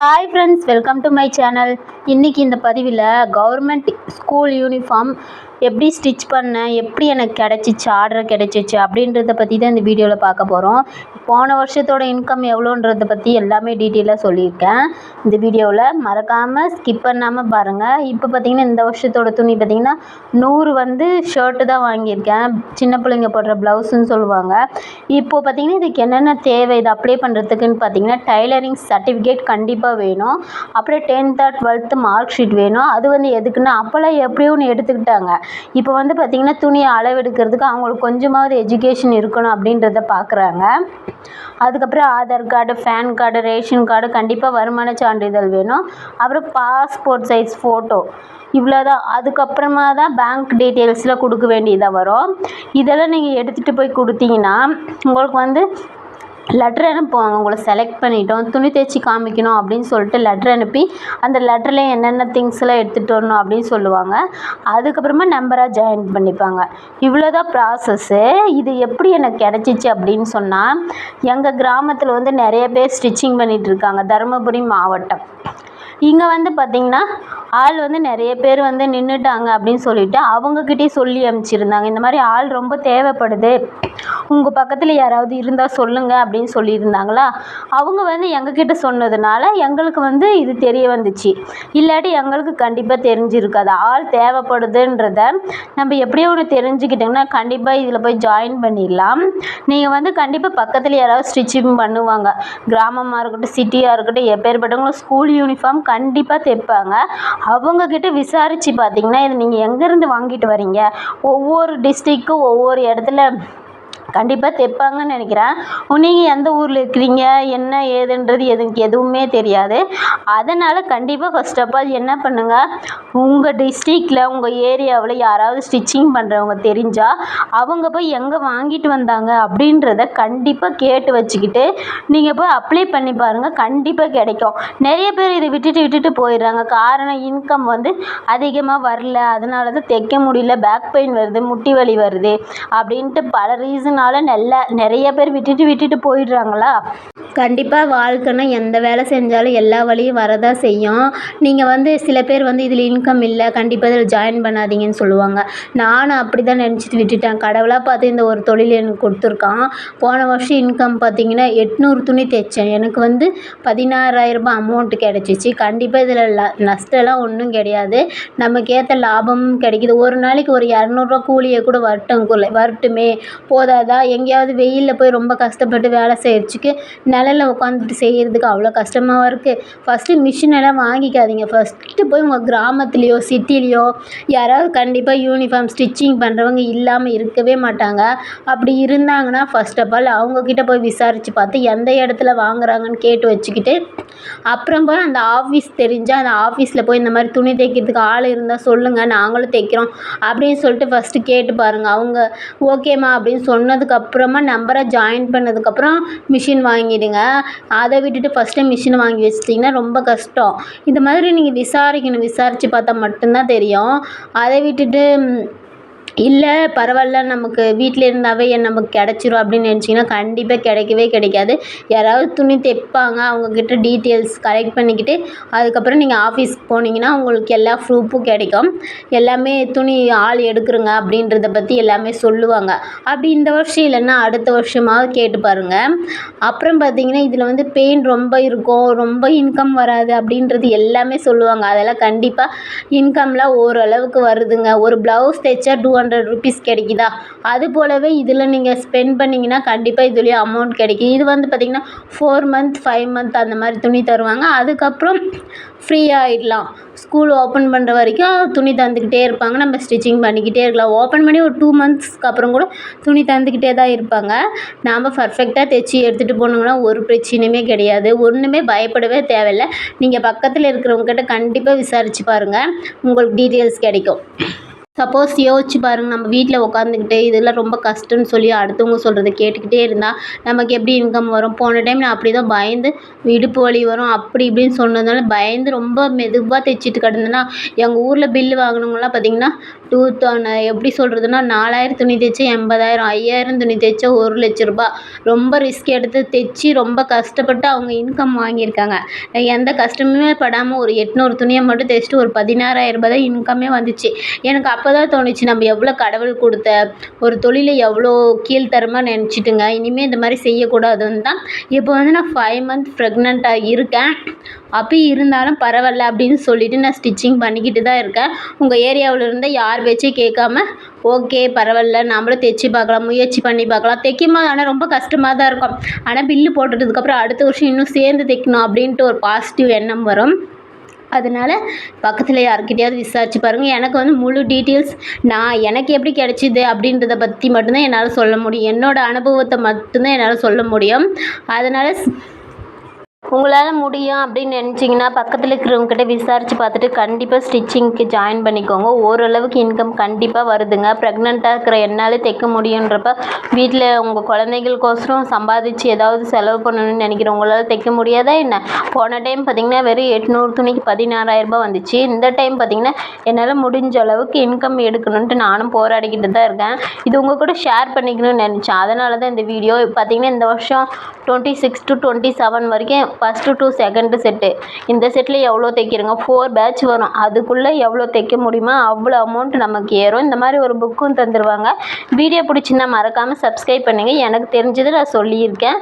Hi friends, welcome to my channel. இன்றைக்கி இந்த பதிவில் கவர்மெண்ட் ஸ்கூல் யூனிஃபார்ம் எப்படி ஸ்டிச் பண்ணேன், எப்படி எனக்கு கிடச்சிச்சு, ஆர்டர் கிடச்சிச்சு அப்படின்றத பற்றி தான் இந்த வீடியோவில் பார்க்க போகிறோம். போன வருஷத்தோட இன்கம் எவ்வளோன்றதை பற்றி எல்லாமே டீட்டெயிலாக சொல்லியிருக்கேன் இந்த வீடியோவில். மறக்காமல் ஸ்கிப் பண்ணாமல் பாருங்கள். இப்போ பார்த்திங்கன்னா இந்த வருஷத்தோட துணி பார்த்திங்கன்னா 100 ஷர்ட்டு தான் வாங்கியிருக்கேன். சின்ன பிள்ளைங்க போடுற ப்ளவுஸுன்னு சொல்லுவாங்க. இப்போது பார்த்திங்கன்னா இதுக்கு என்னென்ன தேவை, இது அப்ளை பண்ணுறதுக்குன்னு பார்த்திங்கன்னா டைலரிங் சர்டிஃபிகேட் கண்டிப்பாக வேணும். அப்புறம் 10th or 12th mark sheet வேணும். அது எதுக்குன்னா அப்போல்லாம் எப்படியோ ஒன்று எடுத்துக்கிட்டாங்க. இப்போ பார்த்திங்கன்னா துணியை அளவெடுக்கிறதுக்கு அவங்களுக்கு கொஞ்சமாவது எஜுகேஷன் இருக்கணும் அப்படின்றத பார்க்குறாங்க. அதுக்கப்புறம் Aadhaar card, PAN card, ration card, கண்டிப்பாக வருமான சான்றிதழ் வேணும். அப்புறம் பாஸ்போர்ட் சைஸ் ஃபோட்டோ, இவ்வளோதான். அதுக்கப்புறமா தான் பேங்க் டீட்டெயில்ஸில் கொடுக்க வேண்டியதாக வரும். இதெல்லாம் நீங்கள் எடுத்துகிட்டு போய் கொடுத்தீங்கன்னா உங்களுக்கு லெட்ரு அனுப்புவாங்க. உங்களை செலக்ட் பண்ணிட்டோம், துணி தைச்சி காமிக்கணும் அப்படின்னு சொல்லிட்டு லெட்ரு அனுப்பி அந்த லெட்டரில் என்னென்ன திங்ஸ்லாம் எடுத்துகிட்டு வரணும் அப்படின்னு சொல்லுவாங்க. அதுக்கப்புறமா நம்பராக ஜாயின் பண்ணிப்பாங்க. இவ்வளோதான் ப்ராசஸ்ஸு. இது எப்படி எனக்கு கிடச்சிச்சு அப்படின்னு சொன்னால், எங்கள் கிராமத்தில் நிறைய பேர் ஸ்டிச்சிங் பண்ணிகிட்ருக்காங்க. தருமபுரி மாவட்டம். இங்கே பார்த்திங்கன்னா ஆள் நிறைய பேர் நின்றுட்டாங்க அப்படின்னு சொல்லிவிட்டு அவங்கக்கிட்டே சொல்லி அனுப்பிச்சிருந்தாங்க. இந்த மாதிரி ஆள் ரொம்ப தேவைப்படுது, உங்கள் பக்கத்தில் யாராவது இருந்தால் சொல்லுங்கள் அப்படின்னு சொல்லியிருந்தாங்களா. அவங்க எங்ககிட்ட சொன்னதுனால எங்களுக்கு இது தெரிய வந்துச்சு. இல்லாட்டி எங்களுக்கு கண்டிப்பாக தெரிஞ்சிருக்காது. ஆள் தேவைப்படுதுன்றத நம்ம எப்படியோ ஒன்று தெரிஞ்சுக்கிட்டிங்கன்னா கண்டிப்பாக இதில் போய் ஜாயின் பண்ணிடலாம். நீங்கள் கண்டிப்பாக பக்கத்தில் யாராவது ஸ்டிச்சிங் பண்ணுவாங்க. கிராமமாக இருக்கட்டும், சிட்டியாக இருக்கட்டும், எப்பேற்பட்டவங்களும் ஸ்கூல் யூனிஃபார்ம் கண்டிப்பாக தைப்பாங்க. அவங்கக்கிட்ட விசாரித்து பார்த்தீங்கன்னா இது நீங்கள் எங்கேருந்து வாங்கிட்டு வரீங்க, ஒவ்வொரு டிஸ்ட்ரிக்கும் ஒவ்வொரு இடத்துல கண்டிப்பாக தைப்பாங்கன்னு நினைக்கிறேன். நீங்கள் எந்த ஊரில் இருக்கிறீங்க, என்ன ஏதுன்றது எதுவுமே தெரியாது. அதனால் கண்டிப்பாக ஃபர்ஸ்ட் ஆஃப் ஆல் என்ன பண்ணுங்கள், உங்கள் டிஸ்ட்ரிக்டில் உங்கள் ஏரியாவில் யாராவது ஸ்டிச்சிங் பண்ணுறவங்க தெரிஞ்சால் அவங்க போய் எங்கே வாங்கிட்டு வந்தாங்க அப்படின்றத கண்டிப்பாக கேட்டு வச்சுக்கிட்டு நீங்கள் போய் அப்ளை பண்ணி பாருங்கள். கண்டிப்பாக கிடைக்கும். நிறைய பேர் இதை விட்டுட்டு போயிடுறாங்க. காரணம் இன்கம் அதிகமாக வரல, அதனால தான் தைக்க முடியல, பேக் பெயின் வருது, முட்டி வலி வருது அப்படின்ட்டு பல ரீசன் நிறைய பேர் விட்டுட்டு போயிடுறாங்களா. கண்டிப்பாக வாழ்க்கைன்னா எந்த வேலை செஞ்சாலும் எல்லா வழியும் வரதான் செய்யும். நீங்கள் சில பேர் இதில் இன்கம் இல்லை, கண்டிப்பாக இதில் ஜாயின் பண்ணாதீங்கன்னு சொல்லுவாங்க. நானும் அப்படி தான் நினச்சிட்டு விட்டுட்டேன். கடவுளாக பார்த்து இந்த ஒரு தொழில் எனக்கு கொடுத்துருக்கான். போன வருஷம் இன்கம் பார்த்திங்கன்னா 800 துணி தைச்சேன். எனக்கு 16,000 அமௌண்ட்டு கிடச்சிச்சு. கண்டிப்பாக இதில் நஷ்டம்லாம் ஒன்றும் கிடையாது. நமக்கு ஏற்ற லாபமும் கிடைக்கிது. ஒரு நாளைக்கு ஒரு 200 கூலியை கூட வரட்டுமே, போதாதா? எங்கேயாவது வெயிலில் போய் ரொம்ப கஷ்டப்பட்டு வேலை செய்யறதுக்கு நிழலில் உட்காந்துட்டு செய்கிறதுக்கு அவ்வளோ கஷ்டமாக இருக்குது. ஃபஸ்ட்டு மிஷினெல்லாம் வாங்கிக்காதீங்க. ஃபஸ்ட்டு போய் உங்கள் கிராமத்துலேயோ சிட்டிலேயோ யாராவது கண்டிப்பாக யூனிஃபார்ம் ஸ்டிச்சிங் பண்ணுறவங்க இல்லாமல் இருக்கவே மாட்டாங்க. அப்படி இருந்தாங்கன்னா ஃபஸ்ட் ஆஃப் ஆல் அவங்கக்கிட்ட போய் விசாரித்து பார்த்து எந்த இடத்துல வாங்குறாங்கன்னு கேட்டு வச்சுக்கிட்டு அப்புறம் போய் அந்த ஆஃபீஸ் தெரிஞ்சால் அந்த ஆஃபீஸில் போய் இந்த மாதிரி துணி தைக்கிறதுக்கு ஆள் இருந்தால் சொல்லுங்கள், நாங்களும் தைக்கிறோம் அப்படின்னு சொல்லிட்டு ஃபஸ்ட்டு கேட்டு பாருங்கள். அவங்க ஓகேம்மா அப்படின்னு சொன்னதுக்கப்புறமா நம்பரை ஜாயின் பண்ணதுக்கப்புறம் மிஷின் வாங்கிடுங்க. அதை விட்டுட்டு ஃபஸ்ட்டு மிஷின் வாங்கி வச்சிட்டிங்கன்னா ரொம்ப கஷ்டம். இந்த மாதிரி நீங்கள் விசாரிக்கணும். விசாரித்து பார்த்தா மட்டும்தான் தெரியும். அதை விட்டுட்டு இல்லை பரவாயில்ல நமக்கு வீட்டில் இருந்தாவே நமக்கு கிடச்சிரும் அப்படின்னு நினச்சிங்கன்னா கண்டிப்பாக கிடைக்கவே கிடைக்காது. யாராவது துணி தைப்பாங்க, அவங்கக்கிட்ட டீட்டெயில்ஸ் கலெக்ட் பண்ணிக்கிட்டு அதுக்கப்புறம் நீங்கள் ஆஃபீஸ்க்கு போனீங்கன்னா உங்களுக்கு எல்லா ப்ரூஃபும் கிடைக்கும். எல்லாமே துணி ஆள் எடுக்கிறங்க அப்படின்றத பற்றி எல்லாமே சொல்லுவாங்க. அப்படி இந்த வருஷம் இல்லைன்னா அடுத்த வருஷமாவது கேட்டு பாருங்கள். அப்புறம் பார்த்திங்கன்னா இதில் பெயின் ரொம்ப இருக்கும், ரொம்ப இன்கம் வராது அப்படின்றது எல்லாமே சொல்லுவாங்க. அதெல்லாம் கண்டிப்பாக இன்கம்லாம் ஓரளவுக்கு வருதுங்க. ஒரு ப்ளவுஸ் தைச்சா 200 rupees கிடைக்குதா, அது போலவே இதில் நீங்கள் ஸ்பெண்ட் பண்ணிங்கன்னா கண்டிப்பாக இதுலேயும் அமௌண்ட் கிடைக்கும். இது பார்த்திங்கன்னா 4 month 5 month அந்த மாதிரி துணி தருவாங்க. அதுக்கப்புறம் ஃப்ரீயாகிடலாம். ஸ்கூல் ஓப்பன் பண்ணுற வரைக்கும் துணி தந்துக்கிட்டே இருப்பாங்க. நம்ம ஸ்டிச்சிங் பண்ணிக்கிட்டே இருக்கலாம். ஓப்பன் பண்ணி ஒரு 2 monthsக்கு அப்புறம் கூட துணி தந்துக்கிட்டே தான் இருப்பாங்க. நாம் பர்ஃபெக்டாக தைச்சி எடுத்துகிட்டு போனோங்கன்னா ஒரு பிரச்சனையுமே கிடையாது. ஒன்றுமே பயப்படவே தேவையில்லை. நீங்கள் பக்கத்தில் இருக்கிறவங்ககிட்ட கண்டிப்பாக விசாரித்து பாருங்கள், உங்களுக்கு டீட்டெயில்ஸ் கிடைக்கும். சப்போஸ் யோசிச்சு பாருங்கள், நம்ம வீட்டில் உட்காந்துக்கிட்டு இதெல்லாம் ரொம்ப கஷ்டம்னு சொல்லி அடுத்தவங்க சொல்கிறத கேட்டுக்கிட்டே இருந்தால் நமக்கு எப்படி இன்கம் வரும்? போன டைம் நான் அப்படி தான் பயந்து இடுப்பு வலி வரும் அப்படி இப்படின்னு சொன்னதுனால பயந்து ரொம்ப மெதுவாக தைச்சிட்டு கிடந்தேன்னா, எங்கள் ஊரில் பில்லு வாங்கினவங்கலாம் பார்த்திங்கன்னா எப்படி சொல்கிறதுனா 4000 துணி தைச்சா 80,000, 5000 துணி தைச்சா 1,00,000 ரூபா. ரொம்ப ரிஸ்க் எடுத்து தைச்சி ரொம்ப கஷ்டப்பட்டு அவங்க இன்கம் வாங்கியிருக்காங்க. எந்த கஷ்டமுமே படாமல் ஒரு 800 துணியை மட்டும் தைச்சிட்டு ஒரு 16,000 ரூபாய் தான் இன்கமே வந்துச்சு. எனக்கு அப்போ தான் தோணுச்சு, நம்ம எவ்வளோ கடவுள் கொடுத்த ஒரு தொழிலை எவ்வளோ கீழ்த்தரமாக நினச்சிட்டுங்க. இனிமேல் இந்த மாதிரி செய்யக்கூடாதுன்னு தான் இப்போ வந்து நான் 5 மந்த் ப்ரெக்னெண்ட்டாக இருக்கேன். அப்படி இருந்தாலும் பரவாயில்ல அப்படின்னு சொல்லிட்டு நான் ஸ்டிச்சிங் பண்ணிக்கிட்டு தான் இருக்கேன். உங்கள் ஏரியாவில் இருந்தால் யார் பேச்சையும் கேட்காம ஓகே பரவாயில்ல நம்மளும் தைச்சி பார்க்கலாம், முயற்சி பண்ணி பார்க்கலாம். தைக்கும்போது ஆனால் ரொம்ப கஷ்டமாக தான் இருக்கும். ஆனால் பில்லு போட்டதுக்கப்புறம் அடுத்த வருஷம் இன்னும் சேர்ந்து தைக்கணும் அப்படின்ட்டு ஒரு பாசிட்டிவ் எண்ணம் வரும். அதனால் பக்கத்தில் யார்கிட்டயாவது விசாரிச்சு பாருங்கள். எனக்கு வந்து முழு டீட்டெயில்ஸ் எனக்கு எப்படி கிடச்சிது அப்படின்றத பற்றி மட்டும்தான் என்னால் சொல்ல முடியும். என்னோடய அனுபவத்தை மட்டும்தான் என்னால் சொல்ல முடியும். அதனால் உங்களால் முடியும் அப்படின்னு நினச்சிங்கன்னா பக்கத்தில் இருக்கிறவங்ககிட்ட விசாரித்து பார்த்துட்டு கண்டிப்பாக ஸ்டிச்சிங்க்கு ஜாயின் பண்ணிக்கோங்க. ஓரளவுக்கு இன்கம் கண்டிப்பாக வருதுங்க. ப்ரெக்னெண்ட்டாக இருக்கிற என்னால் தைக்க முடியுன்றப்ப வீட்டில் உங்கள் குழந்தைகளுக்கோசரம் சம்பாதிச்சு ஏதாவது செலவு பண்ணணும்னு நினைக்கிறவங்களால தைக்க முடியாதா என்ன? போன டைம் பார்த்திங்கன்னா வெறும் 800 துணிக்கு 16,000 ரூபாய் வந்துச்சு. இந்த டைம் பார்த்திங்கன்னா என்னால் முடிஞ்ச அளவுக்கு இன்கம் எடுக்கணுன்ட்டு நானும் போராடிக்கிட்டு தான் இருக்கேன். இது உங்கள் கூட ஷேர் பண்ணிக்கணும்னு நினச்சேன். அதனால தான் இந்த வீடியோ. பார்த்திங்கன்னா இந்த வருஷம் 26 to 27 வரைக்கும் ஃபஸ்ட்டு டு செகண்டு செட்டு. இந்த செட்டில் எவ்வளோ தைக்கிறோங்க? 4 பேட்ச் வரும். அதுக்குள்ளே எவ்வளோ தைக்க முடியுமோ அவ்வளோ அமௌண்ட் நமக்கு ஏறும். இந்த மாதிரி ஒரு புக்கும் தந்துடுவாங்க. வீடியோ பிடிச்சின்னா மறக்காமல் சப்ஸ்கிரைப் பண்ணுங்கள். எனக்கு தெரிஞ்சதை நான் சொல்லியிருக்கேன்.